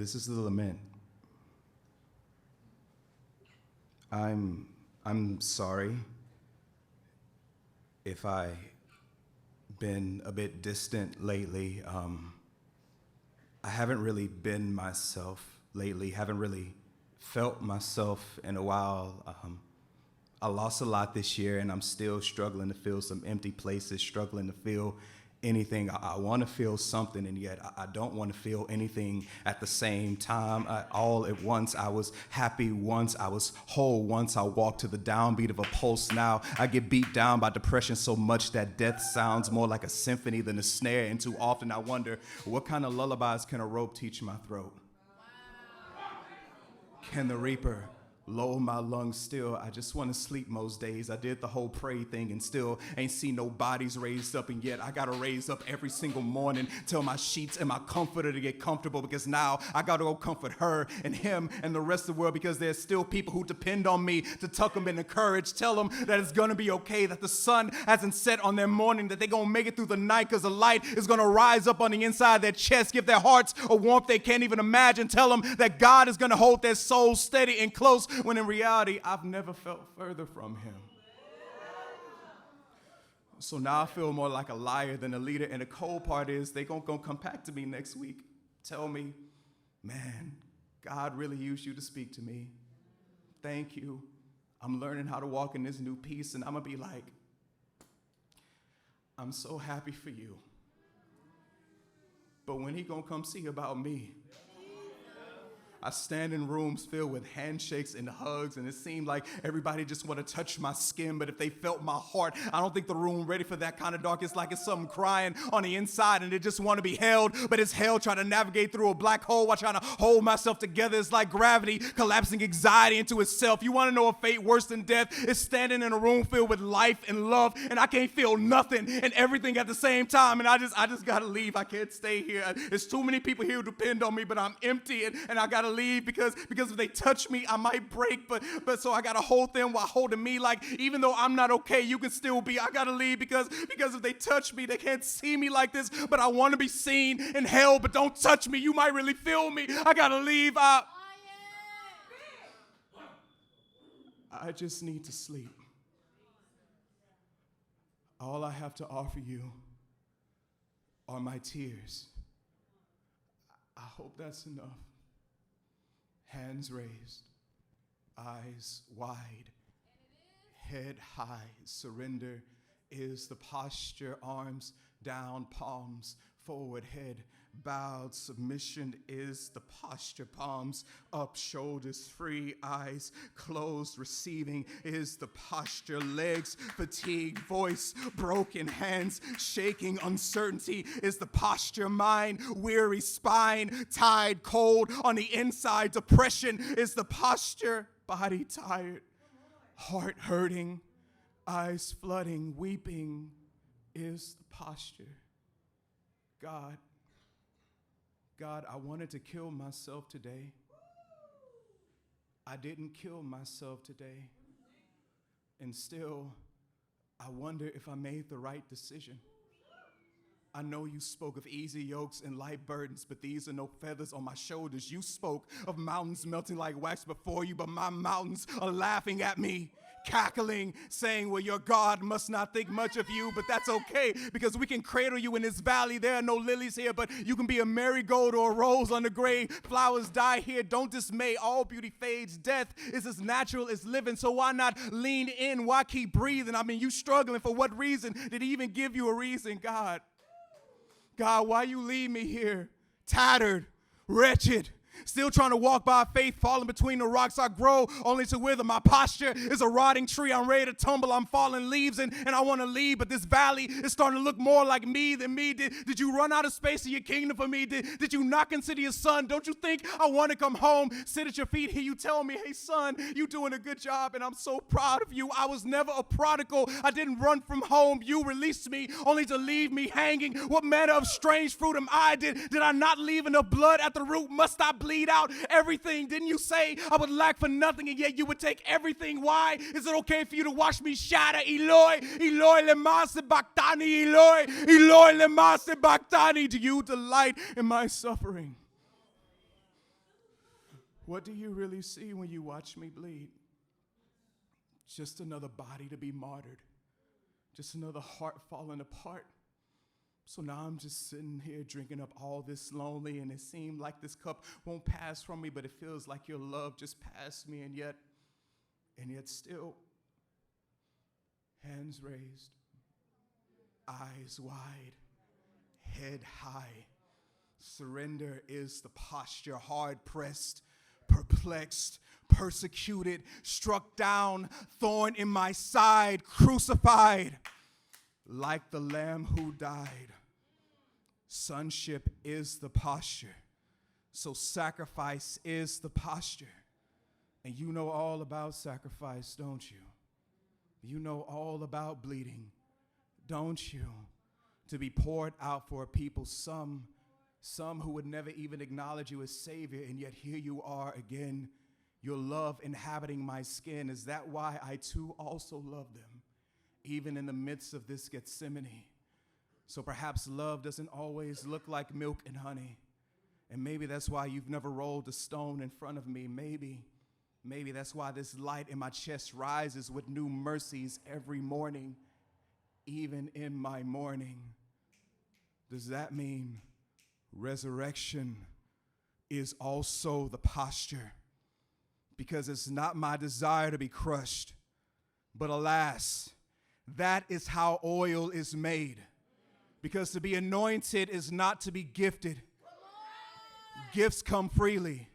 This is the lament. I'm sorry if I've been a bit distant lately. I haven't really been myself lately, haven't really felt myself in a while. I lost a lot this year, and I'm still struggling to fill some empty places, struggling to feel anything. I want to feel something, and yet I don't want to feel anything at the same time. All at once, I was happy once, I was whole once, I walked to the downbeat of a pulse. Now I get beat down by depression so much that death sounds more like a symphony than a snare, and too often I wonder, what kind of lullabies can a rope teach my throat? Can the reaper lull my lungs still? I just want to sleep most days. I did the whole pray thing and still ain't seen no bodies raised up, and yet I gotta raise up every single morning, tell my sheets and my comforter to get comfortable, because now I gotta go comfort her and him and the rest of the world, because there's still people who depend on me to tuck them in the courage, tell them that it's gonna be okay, that the sun hasn't set on their morning, that they're gonna make it through the night because the light is gonna rise up on the inside of their chest, give their hearts a warmth they can't even imagine, tell them that God is gonna hold their souls steady and close, when in reality, I've never felt further from him. So now I feel more like a liar than a leader, and the cold part is they gonna come back to me next week, tell me, man, God really used you to speak to me. Thank you. I'm learning how to walk in this new peace, and I'm gonna be like, I'm so happy for you. But when he gonna come see about me? I stand in rooms filled with handshakes and hugs, and it seemed like everybody just want to touch my skin, but if they felt my heart, I don't think the room ready for that kind of dark. It's like it's something crying on the inside, and they just want to be held, but it's hell trying to navigate through a black hole while trying to hold myself together. It's like gravity collapsing anxiety into itself. You want to know a fate worse than death? It's standing in a room filled with life and love, and I can't feel nothing and everything at the same time, and I just got to leave. I can't stay here. There's too many people here who depend on me, but I'm empty, and I got to leave because if they touch me, I might break, but so I gotta hold them while holding me, like even though I'm not okay, you can still be. I gotta leave because if they touch me, they can't see me like this, but I want to be seen and held, but don't touch me, you might really feel me. I gotta leave. I just need to sleep. All I have to offer you are my tears. I hope that's enough. Hands raised, eyes wide, head high. Surrender is the posture, arms down, palms forward, head bowed. Submission is the posture, palms up, shoulders free, eyes closed. Receiving is the posture, legs fatigued, voice broken, hands shaking. Uncertainty is the posture, mind weary, spine tied, cold on the inside. Depression is the posture, body tired, heart hurting, eyes flooding. Weeping is the posture. God, I wanted to kill myself today. I didn't kill myself today. And still, I wonder if I made the right decision. I know you spoke of easy yokes and light burdens, but these are no feathers on my shoulders. You spoke of mountains melting like wax before you, but my mountains are laughing at me, cackling, saying, well, your God must not think much of you, but that's okay, because we can cradle you in this valley. There are no lilies here, but you can be a marigold or a rose on the grave. Flowers die here, don't dismay, all beauty fades. Death is as natural as living, so why not lean in? Why keep breathing? I mean, you struggling for what reason? Did he even give you a reason? God, why you leave me here, tattered, wretched, still trying to walk by faith, falling between the rocks. I grow only to wither. My posture is a rotting tree. I'm ready to tumble. I'm falling leaves, and I want to leave, but this valley is starting to look more like me than me. Did you run out of space in your kingdom for me? Did you not consider your son? Don't you think I want to come home, sit at your feet, hear you tell me, hey, son, you doing a good job, and I'm so proud of you. I was never a prodigal. I didn't run from home. You released me only to leave me hanging. What manner of strange fruit am I? Did I not leave enough blood at the root? Must I bleed out everything? Didn't you say I would lack for nothing, and yet you would take everything? Why is it okay for you to watch me shatter? Eloi, Eloi, lema sabachthani. Eloi, Eloi, lema sabachthani. Do you delight in my suffering? What do you really see when you watch me bleed? Just another body to be martyred. Just another heart falling apart. So now I'm just sitting here drinking up all this lonely, and it seemed like this cup won't pass from me, but it feels like your love just passed me, and yet still, hands raised, eyes wide, head high. Surrender is the posture, hard-pressed, perplexed, persecuted, struck down, thorn in my side, crucified, like the Lamb who died. Sonship is the posture, so sacrifice is the posture. And you know all about sacrifice, don't you? You know all about bleeding, don't you? To be poured out for a people, some who would never even acknowledge you as Savior, and yet here you are again, your love inhabiting my skin. Is that why I too also love them, even in the midst of this Gethsemane? So perhaps love doesn't always look like milk and honey, and maybe that's why you've never rolled a stone in front of me. Maybe that's why this light in my chest rises with new mercies every morning, even in my mourning. Does that mean resurrection is also the posture? Because it's not my desire to be crushed, but alas, that is how oil is made. Because to be anointed is not to be gifted. Gifts come freely.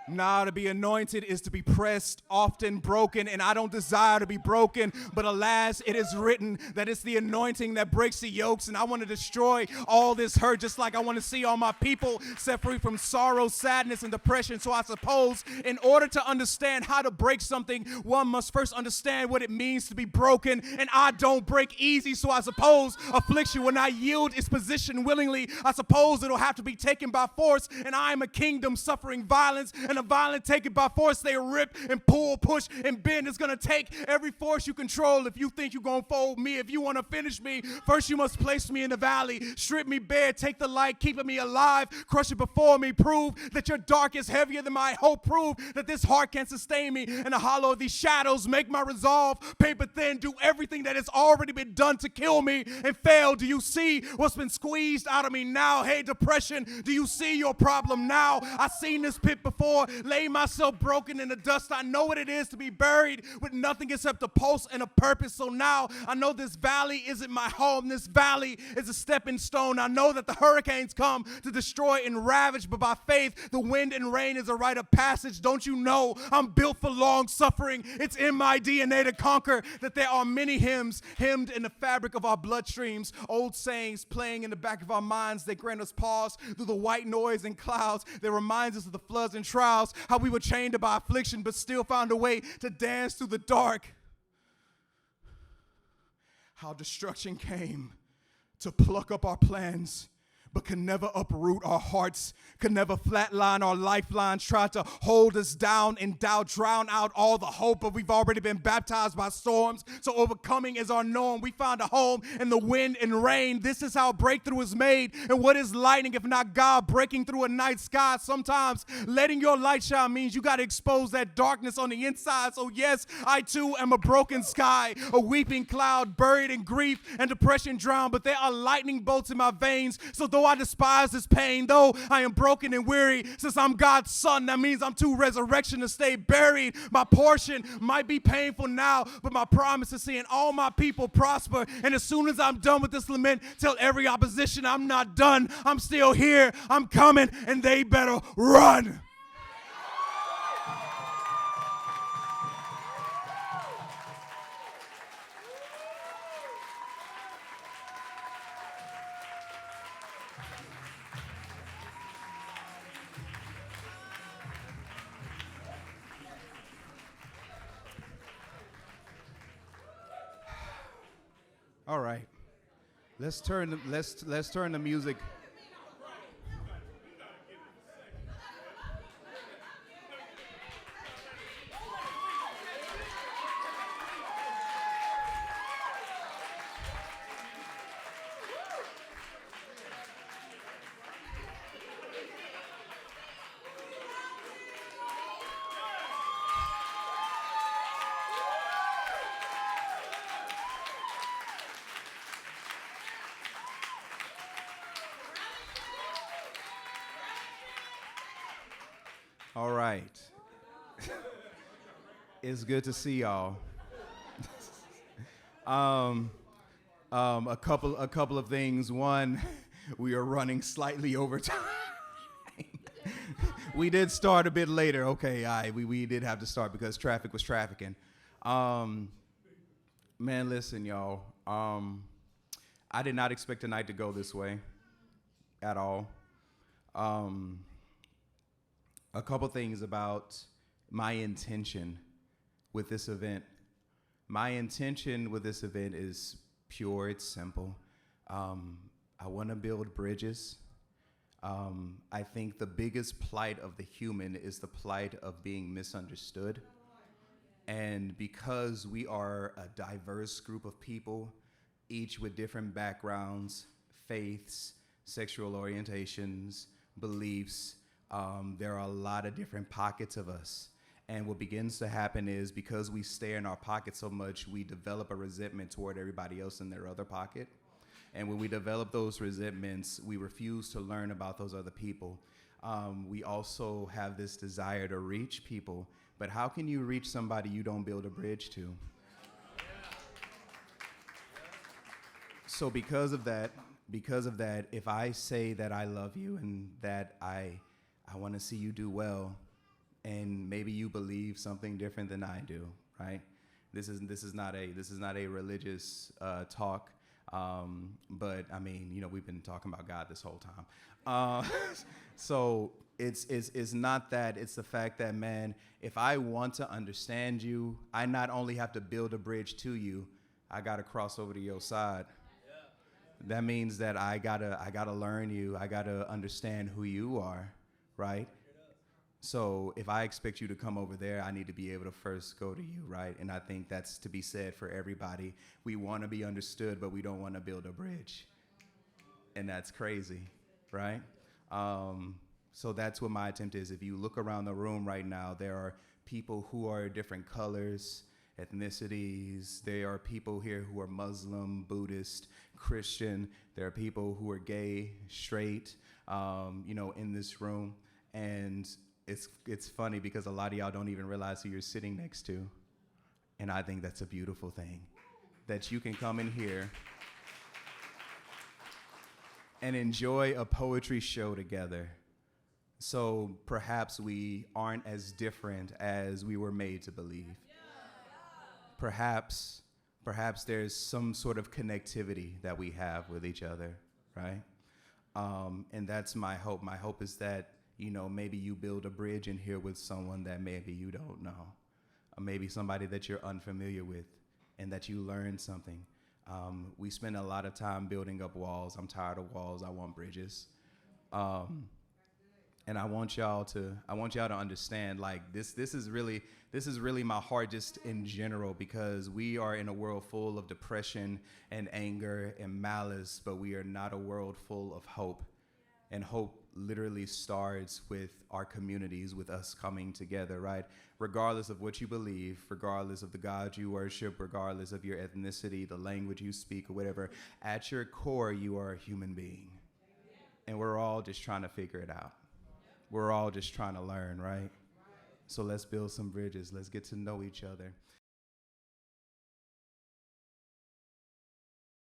Now, to be anointed is to be pressed, often broken, and I don't desire to be broken, but alas, it is written that it's the anointing that breaks the yokes, and I want to destroy all this hurt, just like I want to see all my people set free from sorrow, sadness, and depression. So I suppose in order to understand how to break something, one must first understand what it means to be broken, and I don't break easy, so I suppose affliction will not yield its position willingly. I suppose it'll have to be taken by force, and I am a kingdom suffering violence, and a violent taken by force. They rip and pull, push, and bend. It's going to take every force you control if you think you're going to fold me. If you want to finish me, first you must place me in the valley. Strip me bare, take the light, keeping me alive. Crush it before me. Prove that your dark is heavier than my hope. Prove that this heart can sustain me in the hollow of these shadows. Make my resolve paper thin. Do everything that has already been done to kill me and fail. Do you see what's been squeezed out of me now? Hey, depression, do you see your problem now? I've seen this pit before. Lay myself broken in the dust. I know what it is to be buried with nothing except a pulse and a purpose. So now I know this valley isn't my home. This valley is a stepping stone. I know that the hurricanes come to destroy and ravage, but by faith, the wind and rain is a rite of passage. Don't you know I'm built for long suffering? It's in my DNA to conquer. That there are many hymns hymned in the fabric of our bloodstreams, old sayings playing in the back of our minds. They grant us pause through the white noise and clouds. They remind us of the floods and trials, how we were chained by affliction but still found a way to dance through the dark. How destruction came to pluck up our plans, but could never uproot our hearts, could never flatline our lifelines, tried to hold us down and doubt, drown out all the hope, but we've already been baptized by storms, so overcoming is our norm. We found a home in the wind and rain. This is how breakthrough is made. And what is lightning if not God breaking through a night sky? Sometimes letting your light shine means you got to expose that darkness on the inside. So yes, I too am a broken sky, a weeping cloud, buried in grief and depression drowned, but there are lightning bolts in my veins. So though I despise this pain, though I am broken and weary, since I'm God's son, that means I'm too resurrection to stay buried. My portion might be painful now, but my promise is seeing all my people prosper. And as soon as I'm done with this lament, tell every opposition I'm not done. I'm still here. I'm coming, and they better run. All right, let's turn the music. All right. It's good to see y'all. Um, a couple of things. One, we are running slightly over time. We did start a bit later. Okay, we did have to start because traffic was trafficking. Um, Man, listen, y'all. I did not expect tonight to go this way at all. Um, a couple things about my intention with this event. My intention with this event is pure, it's simple. Um, I want to build bridges. I think the biggest plight of the human is the plight of being misunderstood. And because we are a diverse group of people, each with different backgrounds, faiths, sexual orientations, beliefs, there are a lot of different pockets of us. And what begins to happen is because we stay in our pocket so much, we develop a resentment toward everybody else in their other pocket. And when we develop those resentments, we refuse to learn about those other people. We also have this desire to reach people, but how can you reach somebody you don't build a bridge to? So because of that, if I say that I love you and that I want to see you do well, and maybe you believe something different than I do, right? This is not a religious talk, but I mean, we've been talking about God this whole time. So it's not that. It's the fact that, man, if I want to understand you, I not only have to build a bridge to you, I gotta cross over to your side. That means that I gotta learn you. I gotta understand who you are, right? So if I expect you to come over there, I need to be able to first go to you, right? And I think that's to be said for everybody. We want to be understood, but we don't want to build a bridge. And that's crazy, right? So that's what my attempt is. If you look around the room right now, there are people who are different colors, ethnicities. There are people here who are Muslim, Buddhist, Christian. There are people who are gay, straight, in this room. And it's funny because a lot of y'all don't even realize who you're sitting next to. And I think that's a beautiful thing, that you can come in here and enjoy a poetry show together. So perhaps we aren't as different as we were made to believe. Perhaps there's some sort of connectivity that we have with each other, right? And that's my hope. My hope is that maybe you build a bridge in here with someone that maybe you don't know, or maybe somebody that you're unfamiliar with, and that you learn something. We spend a lot of time building up walls. I'm tired of walls. I want bridges. And I want y'all to understand, like, this is really my heart just in general, because we are in a world full of depression and anger and malice, but we are not a world full of hope. And hope literally starts with our communities, with us coming together, right? Regardless of what you believe, regardless of the God you worship, regardless of your ethnicity, the language you speak, or whatever, at your core, you are a human being. And we're all just trying to figure it out. We're all just trying to learn, right? So let's build some bridges. Let's get to know each other.